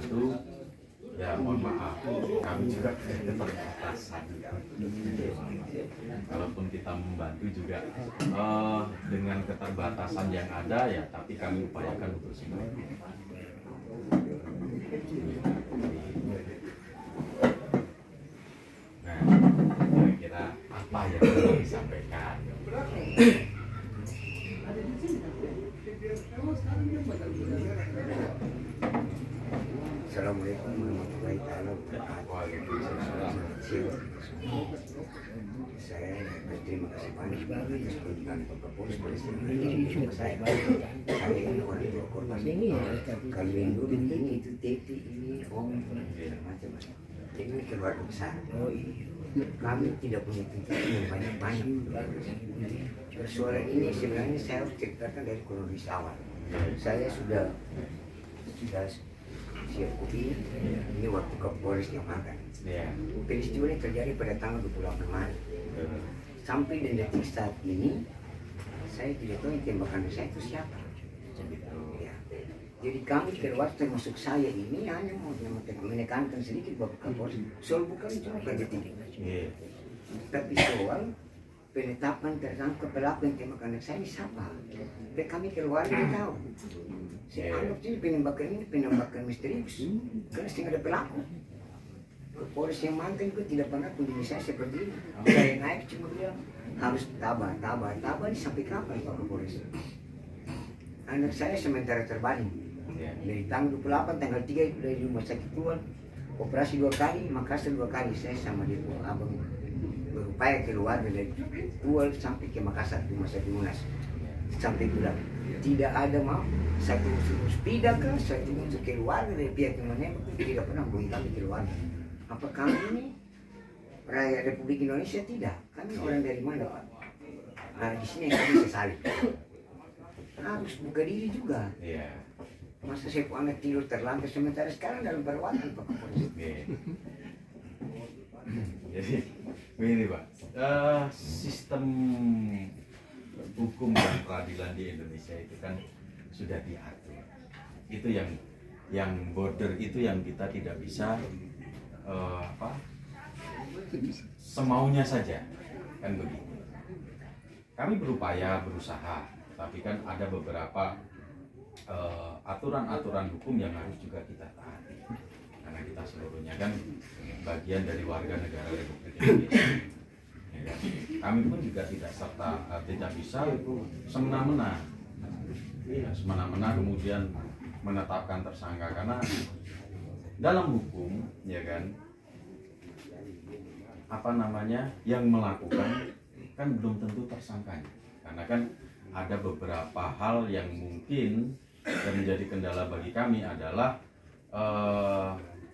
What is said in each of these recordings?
membantu. Ya mohon maaf, kami juga keterbatasan. Kalaupun kita membantu juga dengan keterbatasan yang ada ya, tapi kami upayakan untuk sinergi. Nah, kira-kira apa yang perlu disampaikan? Assalamualaikum warahmatullahi wabarakatuh. Saya berterima kasih banyak atas kunjungan Pak Kapolres saya. Saya ini orang tua korban. Kami ini itu teti ini om macam-macam. Ini keluarga besar. Kami tidak punya tuntutan yang banyak-banyak. Persoalan ini sebenarnya saya harus ceritakan dari kronologis awal. Saya sudah siap kopi. Ini waktu Kapolres yang makan. Peristiwa ini terjadi pada tanggal 28 Maret. Sampai dan detik saat ini saya tidak tahu yang tembakan saya itu siapa. Ya. Jadi kami keluar termasuk saya ini hanya mau menekankan sedikit Bapak Kapolres. Soal bukan cuma pada detik. Tapi soal penetapan tersangka pelaku yang tembakan saya ini siapa? Dan kami keluar tidak tahu. Saya anggap ini penembakan misterius karena tidak ada pelaku. Kapolres yang mantan itu tidak pernah kunjungi saya seperti ini. Saya naik cuma bilang harus tabah sampai kapan Pak Kapolres? Anak saya sementara terbaring dari tanggal 28 tanggal 3 itu dari rumah sakit keluar operasi 2 kali, Makassar 2 kali. Saya sama dia abang berupaya keluar dari Tual sampai ke Makassar rumah sakit Munas sampai pulang. Tidak ada mau satu unsur spida kah, satu unsur keluarga dari pihak yang menembak itu tidak pernah hubungi kami keluarga. Apa kami ini rakyat Republik Indonesia? Tidak. Kami orang dari mana Pak? Nah di sini kami sesali. Harus buka diri juga. Masa saya anak tidur terlantar sementara sekarang dalam perawatan Pak Kapolres. Jadi begini Pak, sistem hukum dan peradilan di Indonesia itu kan sudah diatur. Itu yang border itu yang kita tidak bisa semaunya saja, kan begitu. Kami berusaha, tapi kan ada beberapa aturan-aturan hukum yang harus juga kita taati. Karena kita seluruhnya kan bagian dari warga negara Republik Indonesia. Ya, kami pun juga tidak bisa semena-mena, kemudian menetapkan tersangka karena dalam hukum, ya kan, yang melakukan kan belum tentu tersangkanya, karena kan ada beberapa hal yang mungkin yang menjadi kendala bagi kami adalah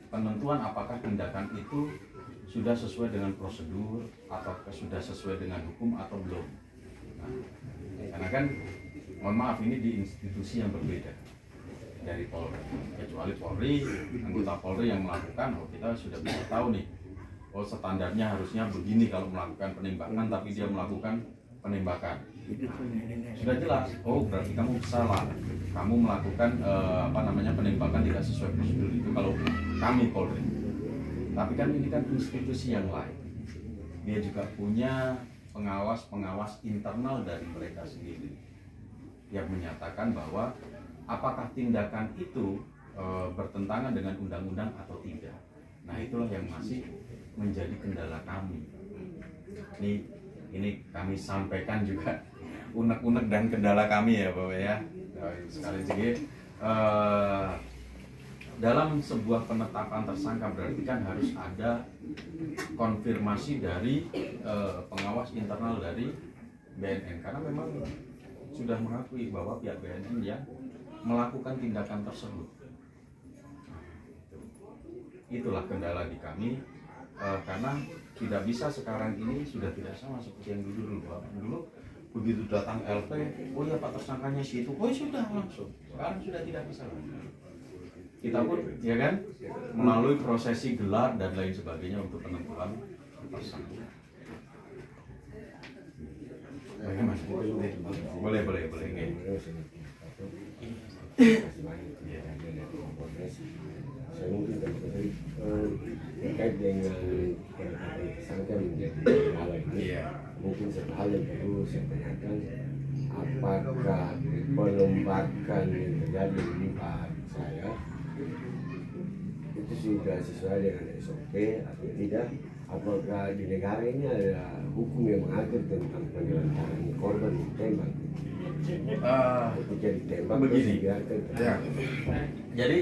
penentuan apakah tindakan itu sudah sesuai dengan prosedur atau sudah sesuai dengan hukum atau belum. Nah, karena kan mohon maaf ini di institusi yang berbeda dari Polri, kecuali Polri, anggota Polri yang melakukan, kita sudah bisa tahu nih, standarnya harusnya begini kalau melakukan penembakan, tapi dia melakukan penembakan. Nah, sudah jelas, berarti kamu salah, kamu melakukan penembakan tidak sesuai prosedur. Itu kalau kami Polri. Tapi kan ini kan institusi yang lain, dia juga punya pengawas internal dari mereka sendiri yang menyatakan bahwa apakah tindakan itu bertentangan dengan undang-undang atau tidak. Nah itulah yang masih menjadi kendala kami. Ini kami sampaikan juga unek-unek dan kendala kami ya Bapak ya. Sekali lagi dalam sebuah penetapan tersangka berarti kan harus ada konfirmasi dari pengawas internal dari BNN, karena memang sudah mengakui bahwa pihak BNN yang melakukan tindakan tersebut. Itulah kendala di kami, karena tidak bisa sekarang ini sudah tidak sama seperti yang dulu begitu datang LP, oh ya Pak tersangkanya si itu, oh sudah langsung. Sekarang sudah tidak bisa lagi. Kita pun ya kan melalui prosesi gelar dan lain sebagainya untuk penentuan tersangka. Bagaimana? Boleh. Saya terkait dengan penetapan tersangka menjadi hal ini. Mungkin satu hal yang perlu saya tanyakan, apakah penembakan yang terjadi di Pak saya itu sudah sesuai dengan SOP atau tidak? Apakah di negara ini ada hukum yang mengatur tentang penelantaran korban ditembak? Ketika ditembak begini ya. Jadi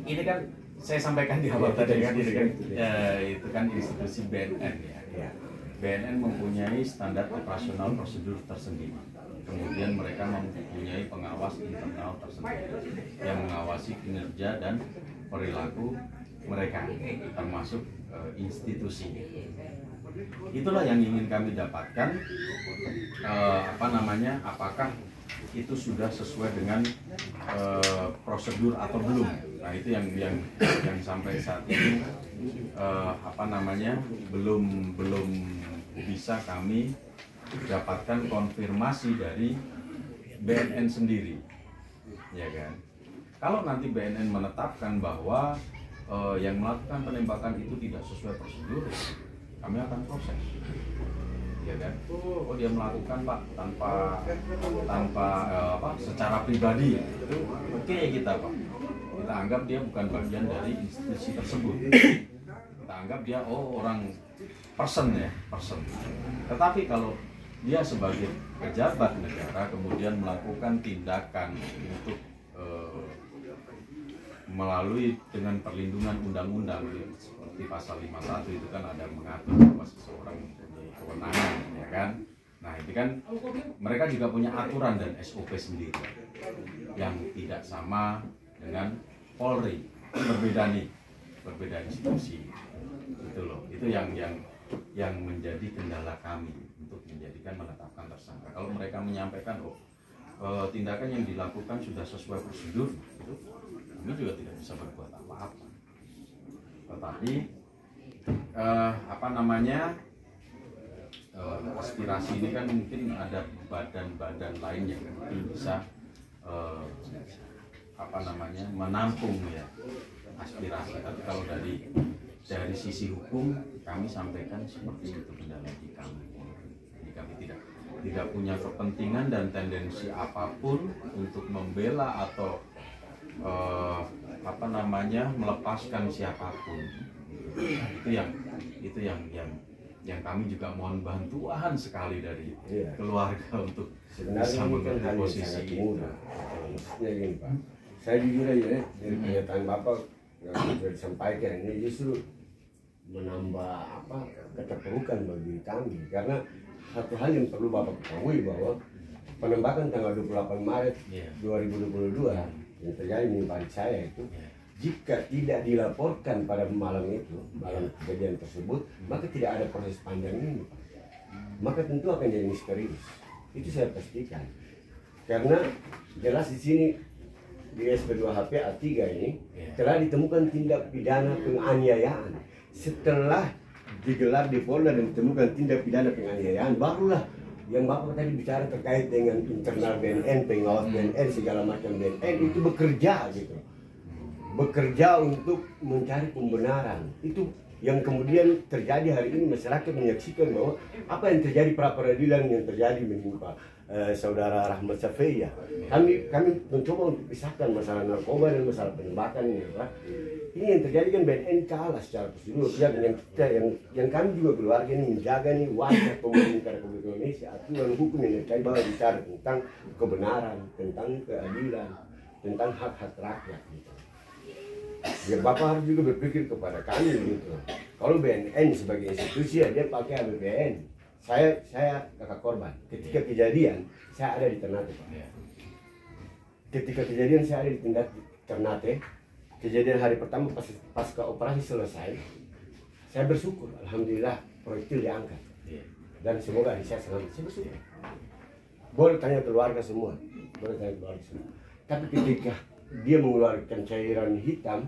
ini kan saya sampaikan di awal tadi kan, itu kan institusi BNN ya. BNN mempunyai standar operasional prosedur tersendiri. Kemudian mereka mempunyai pengawas internal tersendiri yang mengawasi kinerja dan perilaku mereka, termasuk institusi. Itulah yang ingin kami dapatkan, apakah itu sudah sesuai dengan prosedur atau belum. Nah itu yang sampai saat ini belum bisa kami dapatkan konfirmasi dari BNN sendiri, ya kan? Kalau nanti BNN menetapkan bahwa yang melakukan penembakan itu tidak sesuai prosedur, kami akan proses, ya kan? Oh dia melakukan Pak tanpa secara pribadi, itu oke kita Pak. Kita anggap dia bukan bagian dari institusi tersebut. Kita anggap dia orang person. Tetapi kalau dia sebagai pejabat negara kemudian melakukan tindakan untuk melalui dengan perlindungan undang-undang seperti pasal 51 itu kan ada mengatur bahwa seseorang mempunyai kewenangan, ya kan? Nah itu kan mereka juga punya aturan dan SOP sendiri yang tidak sama dengan Polri, berbeda institusi, gitu loh. Itu yang menjadi kendala kami untuk menetapkan tersangka. Kalau mereka menyampaikan tindakan yang dilakukan sudah sesuai prosedur, itu kami juga tidak bisa berbuat apa-apa. Tetapi aspirasi ini kan mungkin ada badan-badan lain yang mungkin bisa menampung ya aspirasi. Tapi kalau dari sisi hukum kami sampaikan seperti itu kendala di kami. Jadi kami tidak punya kepentingan dan tendensi apapun untuk membela atau melepaskan siapapun. Itu yang kami juga mohon bantuan sekali dari keluarga untuk bisa mengerti posisi itu. Maksudnya gini Pak, saya jujur aja dari pernyataan Bapak yang sudah disampaikan ini justru menambah keterpurukan bagi kami, karena satu hal yang perlu Bapak ketahui bahwa penembakan tanggal 28 Maret 2022 yang terjadi menimpa saya itu, jika tidak dilaporkan pada malam kejadian tersebut, maka tidak ada proses panjang ini, maka tentu akan jadi misterius. Itu saya pastikan, karena jelas di sini di SP2HP A3 ini telah ditemukan tindak pidana penganiayaan. Setelah digelar di Polda dan ditemukan tindak pidana penganiayaan, barulah yang Bapak tadi bicara terkait dengan internal BNN, pengawas BNN, segala macam BNN itu bekerja gitu, bekerja untuk mencari pembenaran. Itu yang kemudian terjadi hari ini. Masyarakat menyaksikan bahwa apa yang terjadi pra peradilan yang terjadi menimpa saudara Rahmat Syafei ya. Kami mencoba untuk pisahkan masalah narkoba dan masalah penembakan ini, Pak. Ini yang terjadi kan BNN kalah secara prosedur, yang kami juga keluarga ini menjaga nih wajah pemerintah Republik Indonesia, aturan hukum yang terkait bahwa bicara tentang kebenaran, tentang keadilan, tentang hak-hak rakyat gitu. Ya Bapak harus juga berpikir kepada kami gitu. Kalau BNN sebagai institusi dia pakai APBN. Saya kakak korban. Ketika kejadian saya ada di Ternate, Pak. Ketika kejadian saya ada di Ternate. Kejadian hari pertama pasca operasi selesai, saya bersyukur, alhamdulillah proyektil diangkat. Dan semoga hari saya selamat. Saya bersyukur. Boleh tanya keluarga semua, Tapi ketika dia mengeluarkan cairan hitam,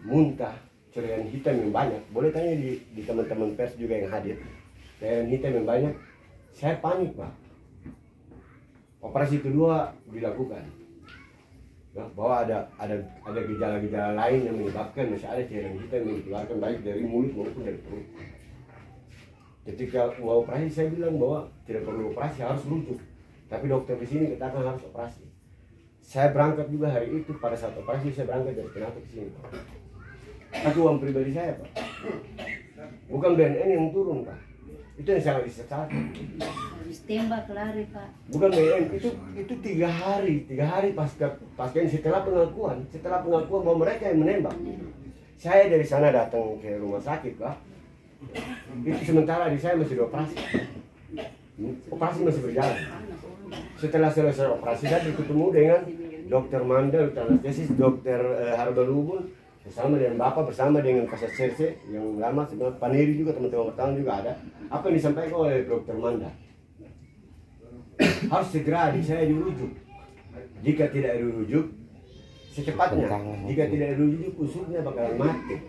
muntah, cairan hitam yang banyak, boleh tanya di teman-teman pers juga yang hadir, cairan hitam yang banyak, saya panik, Pak. Operasi kedua dilakukan. Nah, bahwa ada gejala-gejala lain yang menyebabkan masih ada cairan kita yang dikeluarkan baik dari mulut maupun dari perut. Ketika mau operasi saya bilang bahwa tidak perlu operasi, harus rujuk. Tapi dokter di sini katakan harus operasi. Saya berangkat juga hari itu, pada saat operasi saya berangkat dari Ternate ke sini. Tapi uang pribadi saya, Pak. Bukan BNN yang turun, Pak. Itu yang sangat disesatkan. Habis tembak lari, Pak. Bukan BNN, itu 3 hari pasca setelah pengakuan bahwa mereka yang menembak. Saya dari sana datang ke rumah sakit, Pak. Itu sementara di saya masih dioperasi. Operasi masih berjalan. Setelah selesai operasi saya bertemu dengan Dokter Mandel, anestesis, Dokter Harbalubun, bersama dengan Bapak, bersama dengan Kasat Serse yang lama, sebenarnya Paniri juga, teman-teman bertahan juga ada. Apa yang disampaikan oleh Dokter Mandel? Harus segera saya dirujuk. Jika tidak dirujuk, secepatnya. Jika tidak dirujuk, usutnya bakalan mati.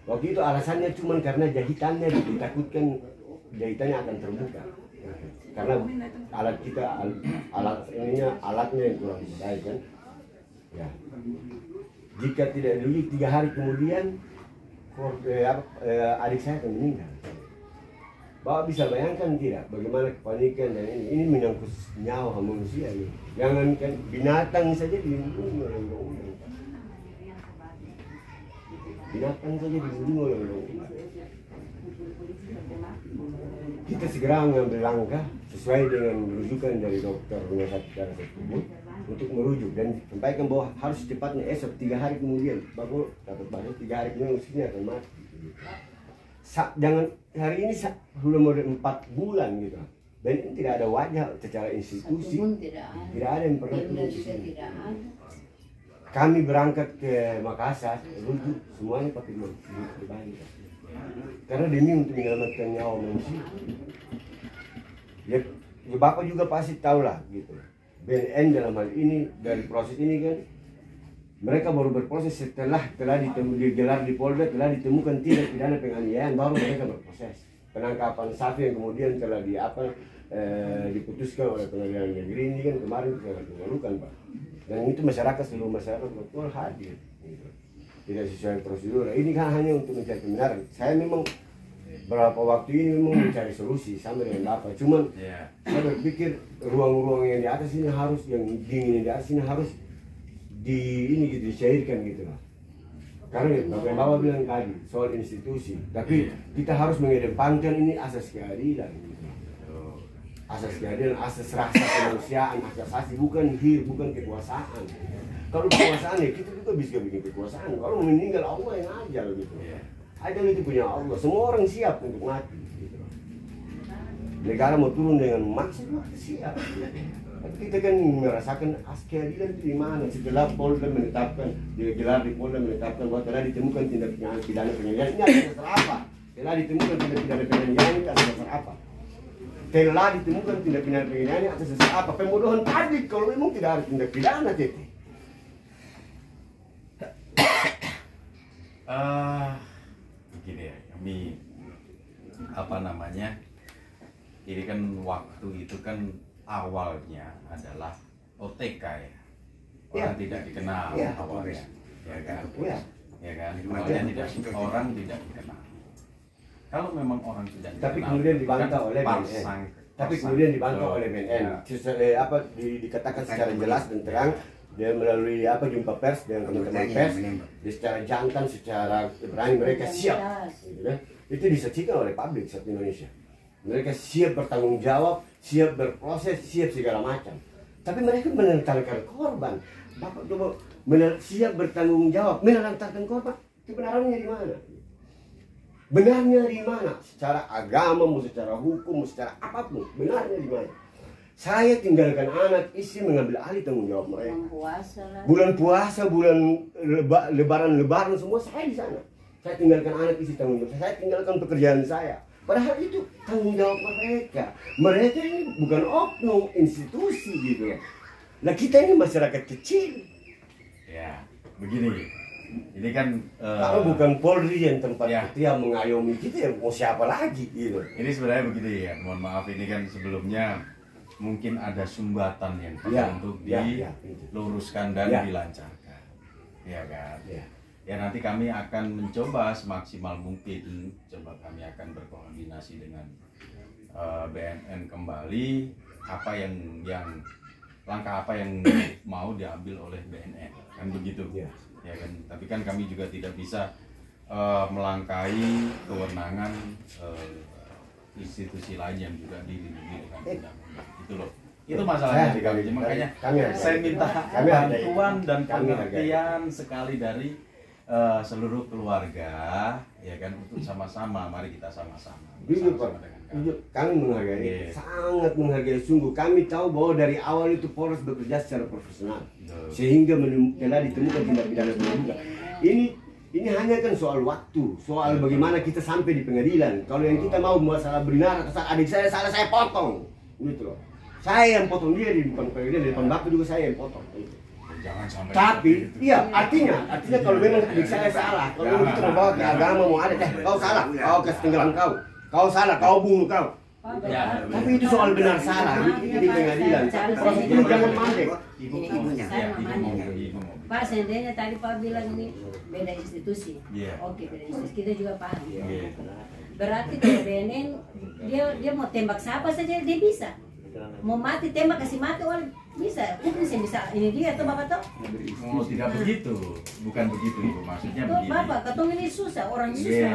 Waktu itu alasannya cuma karena jahitannya ditakutkan jahitannya akan terbuka. Karena alatnya yang kurang baik kan. Ya. Jika tidak dirujuk 3 hari kemudian adik saya akan meninggal. Bapak bisa bayangkan tidak bagaimana kepanikan dan ini menyangkut nyawa manusia ini. Jangankan binatang saja dilindungi oleh undang-undang. Binatang saja dilindungi oleh undang-undang. Kita segera mengambil langkah sesuai dengan rujukan dari dokter rumah sakit darah tersebut untuk merujuk dan sampaikan bahwa harus secepatnya esok 3 hari kemudian baru dapat baru 3 hari kemudian usianya akan mati. Jangan hari ini sudah mau 4 bulan gitu. Dan ini tidak ada wajah secara institusi. Tidak ada yang pernah turun di sini. Kami berangkat ke Makassar, rujuk semuanya pakai duit pribadi. Karena demi untuk menyelamatkan nyawa manusia. Ya Bapak juga pasti tahu lah gitu. BNN dalam hal ini dari proses ini kan mereka baru berproses setelah digelar di Polda, telah ditemukan tindak pidana penganiayaan, baru mereka berproses. Penangkapan Safi yang kemudian telah diputuskan oleh pengadilan negeri ini kan kemarin sangat memalukan, Pak. Dan itu seluruh masyarakat betul hadir. Gitu. Tidak sesuai prosedur. Ini kan hanya untuk mencari kebenaran. Saya memang beberapa waktu ini memang mencari solusi sama dengan Bapak. Cuman saya berpikir ruang-ruang yang di atas ini harus, yang dingin yang di atas ini harus dicairkan gitu lah. Karena Bapak bilang tadi soal institusi, tapi kita harus mengedepankan ini asas keadilan. Gitu. Asas keadilan, asas rasa kemanusiaan, asas asasi, bukan kekuasaan. Kalau kekuasaan ya kita juga bisa bikin kekuasaan. Kalau meninggal Allah yang ajal gitu. Ajal itu punya Allah. Semua orang siap untuk mati. Gitu. Negara mau turun dengan maksa siap. Tapi kita kan merasakan keadilan itu di mana? Setelah Polda menetapkan, digelar di Polda menetapkan bahwa telah ditemukan tindak pidana penganiayaan, ini atas dasar apa? Telah ditemukan tindak pidana penganiayaan ini atas dasar apa? Telah ditemukan tindak pidana penganiayaan atas dasar apa? Pembunuhan tadi kalau memang tidak ada tindak pidana, Tete. Begini ya, kami ini kan waktu itu kan awalnya adalah OTK ya, orang tidak dikenal awalnya, ya kan, awalnya orang tidak dikenal. Kalau memang orang tidak dikenal, tapi kemudian dibantah oleh BNN. Tapi kemudian dibantah oleh BNN. Dikatakan secara jelas dan terang. Dia melalui jumpa pers dengan teman-teman pers, dia secara jantan, secara berani mereka siap, gitu kan? Itu disaksikan oleh publik satu Indonesia. Mereka siap bertanggung jawab, siap berproses, siap segala macam. Tapi mereka menelantarkan korban. Bapak coba siap bertanggung jawab, menelantarkan korban. Kebenarannya di mana? Benarnya di mana? Secara agama, secara hukum, secara apapun, benarnya di mana? Saya tinggalkan anak, istri mengambil alih tanggung jawab mereka. Bulan puasa, bulan lebaran semua saya di sana. Saya tinggalkan anak, istri tanggung jawab. Saya tinggalkan pekerjaan saya. Padahal itu tanggung jawab mereka. Mereka ini bukan oknum, institusi gitu. Nah kita ini masyarakat kecil. Ya, begini. Ini kan kalau bukan Polri yang tempat dia mengayomi kita, ya mau siapa lagi gitu. Ini sebenarnya begini ya, mohon maaf ini kan sebelumnya mungkin ada sumbatan yang perlu Ya, untuk ya, diluruskan dan Ya. dilancarkan, ya kan? Ya. Ya nanti kami akan mencoba semaksimal mungkin, coba kami akan berkoordinasi dengan BNN kembali apa yang langkah apa yang mau diambil oleh BNN, kan begitu? Ya. Ya kan? Tapi kan kami juga tidak bisa melangkahi kewenangan institusi lain yang juga dilindungi dengan undang-undang. Itu loh. Itu masalahnya di kami. Makanya saya minta bantuan dan pengertian sekali dari seluruh keluarga, ya kan, untuk sama-sama. Mari kita sama-sama Jujur Pak, bersama dengan kami. jujur, kami menghargai, Iya. sangat menghargai sungguh. Kami tahu bahwa dari awal itu Polres bekerja secara profesional, Betul. sehingga telah ditemukan tindak pidana terduga. Ini hanya kan soal waktu, soal bagaimana kita sampai di pengadilan. Kalau yang kita mau masalah benar atau salah, adik saya salah, saya potong, gitu loh. Saya yang potong dia di depan pengadilan, di depan bapak juga saya yang potong. Gitu. Jangan sampai Tapi, seperti itu. iya, artinya kalau memang adik saya salah, kalau kita mau bawa ke agama, mau ada, kau salah, kau kasih tenggelam kau salah, kau bunuh kau. Ya, Tapi itu soal benar salah, itu di pengadilan. Proses ini jangan mandek. Ibu Ini mau, ibunya. ya, ibu Saya mau, mamanya. ibu mau. Pak, seandainya tadi Pak bilang ini beda institusi. Iya. Oke, beda institusi. Kita juga paham. Iya. Berarti kalau BNN dia mau tembak siapa saja dia bisa. Mau mati tembak kasih mati orang bisa. Mungkin saya bisa ini dia atau Bapak tahu? Oh, tidak begitu, bukan begitu ibu, maksudnya Tuh begini. Bapak, katong ini susah, orang Iya, susah.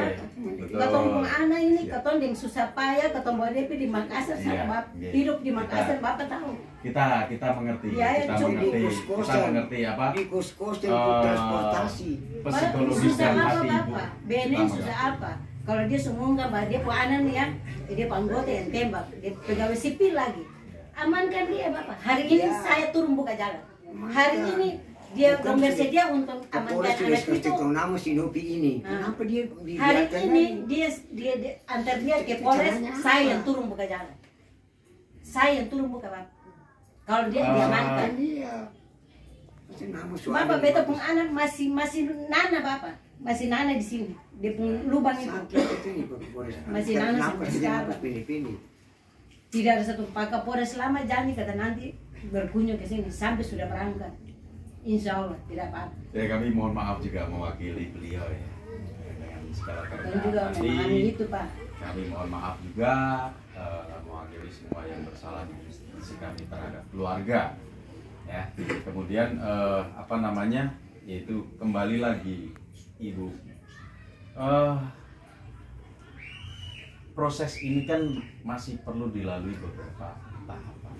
betul. Katong pun anak ini, Iya. katong yang susah payah, katong bawa DP di Makassar Iya, sama Bapak. iya. Hidup di Kita- Makassar, Bapak tahu. Kita mengerti, Ya, ya, kita cuma mengerti, di kita kos-kosan. mengerti apa? Di kos-kos dan eh, transportasi. psikologis susah dan apa hati ibu. Bapak? BNN Kita susah mengerti. apa? Kalau dia sumungkan bahwa dia puanan ya, dia anggota yang tembak, dia pegawai sipil lagi. Amankan dia Bapak. Hari ini Ya. saya turun buka jalan. Hari ini dia Bukan bersedia untuk Kapolres amankan sudah anak kasih itu. tahu nama Sinopi ini. Ah. Kenapa dia Hari dibiarkan ini lagi? dia antar dia ke Polres, Caranya apa? saya yang turun buka jalan. Saya yang turun buka Bapak. Kalau dia diamankan. Dia. Masih nama suami. Bapak beta pun anak masih nana Bapak. Masih nana di sini. Dia pun lubang itu. Sakit itu nih Pak Kapolres. Masih nana Kenapa sampai sih dia sekarang. nafas pilih-pilih? Tidak ada satu Pak Kapolres selama janji kata nanti berkunjung ke sini sampai sudah berangkat. Insya Allah tidak apa-apa. Ya kami mohon maaf juga mewakili beliau ya. Dengan segala Dan kerendahan juga hati. memahami itu Pak. Kami mohon maaf juga mewakili semua yang bersalah di institusi kami terhadap keluarga. Ya. Kemudian apa namanya? Yaitu kembali lagi Ibu. Proses ini kan masih perlu dilalui beberapa tahapan,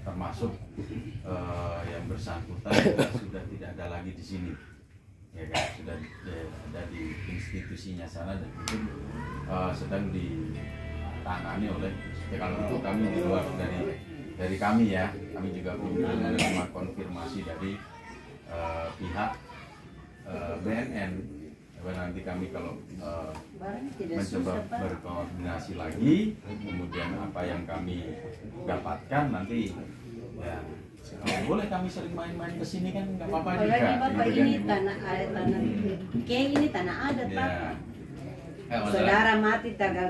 termasuk yang bersangkutan juga sudah tidak ada lagi di sini, ya kan, sudah ada di institusinya sana dan mungkin sedang ditangani oleh, ya kalau untuk kami di luar dari kami ya, kami juga belum menerima konfirmasi dari pihak BNN. Nanti kami kalau Barang tidak mencoba susah Pak. berkoordinasi lagi, kemudian apa yang kami dapatkan nanti ya kalau boleh kami sering main-main ke sini kan nggak apa-apa juga. Apalagi Bapak gitu kan, ini Ibu. tanah kayak ini tanah adat Ya. Bapak. Masalah- Saudara mati tagal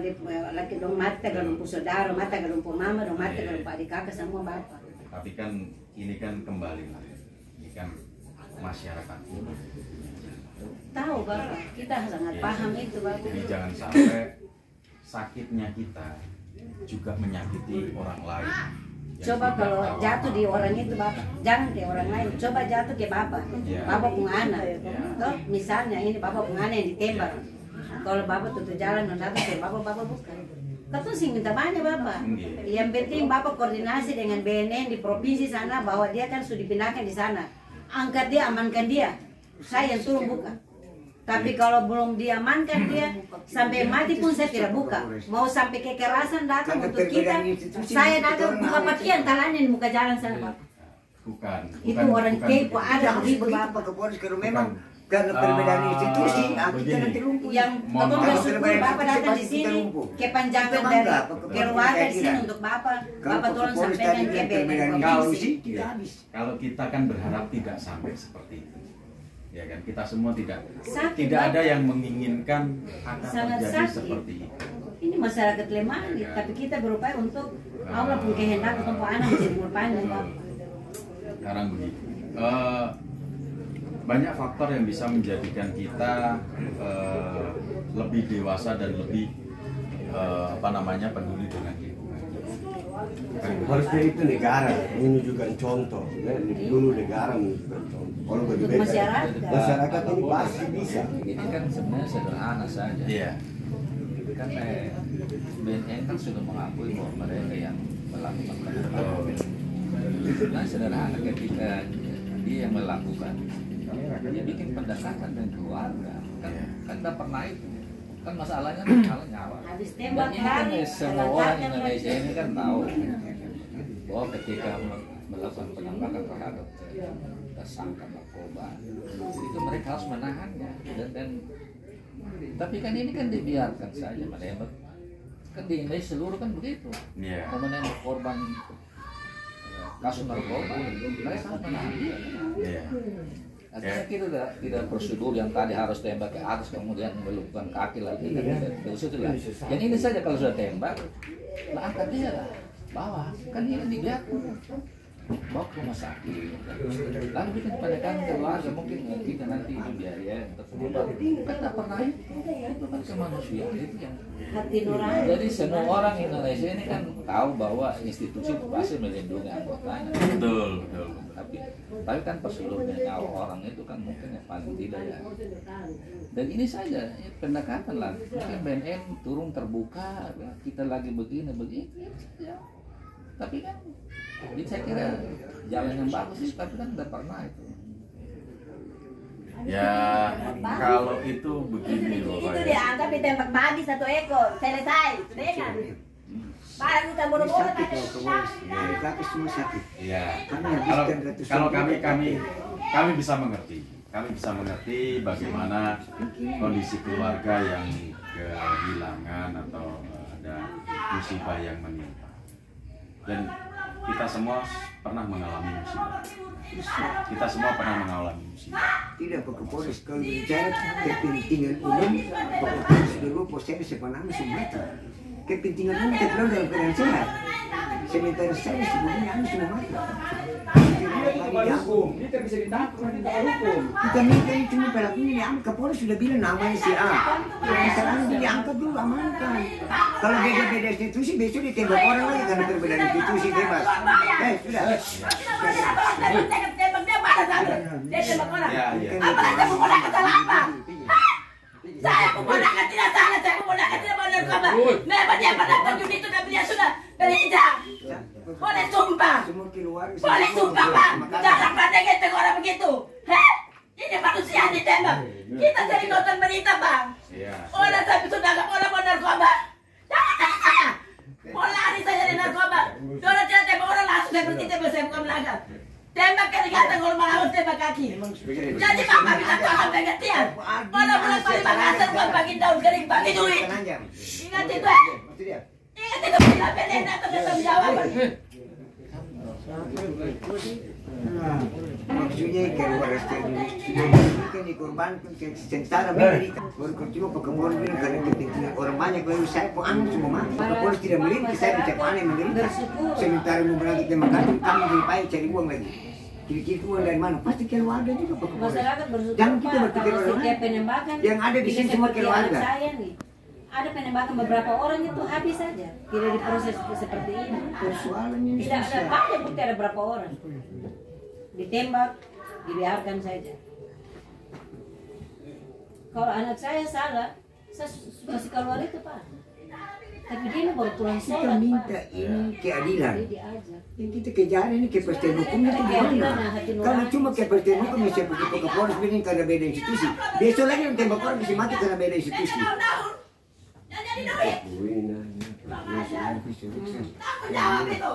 laki dong mati tagal lumpuh saudara, mati tagal lumpuh mama, dong mati tagal lumpuh adik kakak semua Bapak. tapi kan ini kan kembali lah, ini kan masyarakat umum. Tahu Bapak, kita sangat paham itu Bapak. Jadi jangan sampai sakitnya kita juga menyakiti orang lain. yang Coba tidak kalau tahu jatuh di apa-apa. orang itu Bapak, jangan ke orang lain. Coba jatuh ke Bapak, Ya. Bapak punya anak. Ya. Toh, misalnya ini Bapak punya anak yang ditembak. Kalau Bapak tutup jalan, non datang ke Bapak bukan. Kata sih minta banyak Bapak. Iya. Yang penting Bapak koordinasi dengan BNN di provinsi sana bahwa dia kan sudah dipindahkan di sana. Angkat dia, amankan dia. Saya yang turun buka. Tapi kalau belum diamankan dia, sampai mati pun saya tidak buka. Mau sampai kekerasan datang untuk kita, saya datang buka pakaian talannya di muka jalan sana Bapak. Bukan. Itu bukan- orang bukan kepo begitu. ada Harus begitu begitu Bapak. Pak Kapolres kalau memang Bukan. karena perbedaan institusi, kita begini. nanti lumpuh. Yang Mohon betul maaf. bersyukur Bapak datang di sini, kepanjangan dari keluarga di sini untuk Bapak. Bapak tolong sampaikan ke BNN provinsi. Ya, kalau kita kan berharap tidak sampai seperti itu, ya kan, kita semua tidak Sakit, ada Bapak. yang menginginkan akan Sangat terjadi sakit. seperti itu. Ini masyarakat lemah, tapi kita berupaya untuk Allah pun kehendak untuk anak jadi umur panjang Bapak. Sekarang begitu. Banyak faktor yang bisa menjadikan kita lebih dewasa dan lebih peduli dengan lingkungan. Harusnya itu negara menunjukkan contoh, ya. Dulu negara menunjukkan contoh. Kalau bagi Untuk masyarakat ini pasti bisa. Ini kan sebenarnya sederhana saja. Iya. Kan BNN kan sudah mengakui bahwa mereka yang melakukan penangkapan. Nah sederhana ketika dia yang melakukan, dia bikin pendekatan dengan keluarga. Kan tidak pernah itu. Kan masalahnya nyawa. Habis Dan tembak ini kan kali, semua orang Indonesia ini kan tahu bahwa ketika melakukan penembakan terhadap tersangka narkoba itu mereka harus menahannya dan tapi kan ini kan dibiarkan saja menembak. Kan di Indonesia seluruh kan begitu. Iya. Kalau menembak korban kasus narkoba mereka harus menahan dia. Iya. Artinya kita tidak prosedur yang tadi harus tembak ke atas kemudian melumpuhkan kaki lagi dari situ lah. Yang ini saja kalau sudah tembak, lah angkat dia lah, bawa. Kan ini dibiarkan, bawa ke rumah sakit. Lalu bikin pendekatan keluarga mungkin kita nanti membiayai untuk berobat. Kan tak pernah itu kan kemanusiaan itu yang. Hati nurani. Jadi semua orang Indonesia ini kan tahu bahwa institusi itu pasti melindungi anggotanya. Betul. Tapi kan prosedurnya nyawa orang itu kan mungkin yang paling tidak ya. Dan ini saja pendekatan lah. Mungkin BNN turun terbuka, ya, kita lagi begini ya. Tapi kan, ini saya kira jalan yang bagus sih, tapi kan tidak pernah itu. Ya kalau itu begini loh Itu Pak. dianggap ditembak babi 1 ekor, selesai, dengan. Baru kita buru-buru Sakit kalau Kapolres, kaki semua sakit. Iya. Kami Kalau habiskan ratusan kalau juta. kami bisa mengerti. Kami bisa mengerti bagaimana kondisi keluarga yang kehilangan atau ada musibah yang menimpa. Dan kita semua pernah mengalami musibah. Kita semua pernah mengalami musibah. Tidak Pak Kapolres, kalau bicara kepentingan umum, Pak Kapolres dulu posnya sepanjang semua itu. Kepentingan umum terlalu dalam keadaan sehat. Sementara saya sebelumnya anu semua mati. Ini bisa ditangkap nanti soal hukum. Kita minta ini cuma pelakunya diangkat. Kapolres sudah bilang namanya si A. Masalahnya dia diangkat dulu, amankan. Kalau beda-beda institusi besok ditembak orang lagi karena perbedaan institusi bebas. Sudah. tembak dia mana sana? Dia tembak orang. Iya. Apa saya menggunakan salah apa? Saya menggunakan tidak salah, saya menggunakan tidak benar kabar. Memang dia pernah berjudi itu dan dia sudah berhijrah. Boleh sumpah. Semua keluarga. Boleh sumpah Pak. Jangan pandang itu orang begitu. Heh? Ini manusia yang ditembak. Kita sering nonton berita Bang. Iya. Orang sampai sudah agak orang mau narkoba. Jangan tanya saya. Mau lari saya dari narkoba. Orang tidak tembak orang langsung saya berhenti tembak saya bukan melanggar. Tembak kaki kata kalau malah tembak kaki. Jadi Bapak bisa tolong gantian. Orang pulang balik Makassar buat bagi daun kering bagi duit. Ingat itu ya. Ingat itu bila BNN atau bertanggung jawab. Maksudnya keluarga kan dikorbankan sengsara menderita. Baru cuma Pak Kapolres bilang karena kepentingan orang banyak lalu saya kok anu semua mati. Pak Kapolres tidak melihat saya bisa panen menderita. Sementara mau berangkat ke Makassar kami berupaya cari uang lagi. Kira-kira uang dari mana? Pasti keluarga juga Pak Kapolres. Masyarakat bersyukur Jangan kita Pak, berpikir kalau orang setiap lain. penembakan Yang ada di sini semua seperti keluarga. anak saya nih. Ada penembakan beberapa orang itu habis saja, tidak diproses seperti ini. Persoalannya Tidak ada susah. banyak bukti ada berapa orang ditembak, dibiarkan saja. Kalau anak saya salah, saya kasih keluar itu Pak. Tapi dia baru pulang Kita sholat minta Pak. ini keadilan. Dia diajak. Yang kita kejar ini kepastian hukumnya itu gimana? Kalau cuma kepastian hukum bisa begitu Pak Kapolres bilang karena beda institusi. Besok lagi yang tembak orang bisa mati karena beda institusi. Yang jadi duit. Tanggung jawab itu.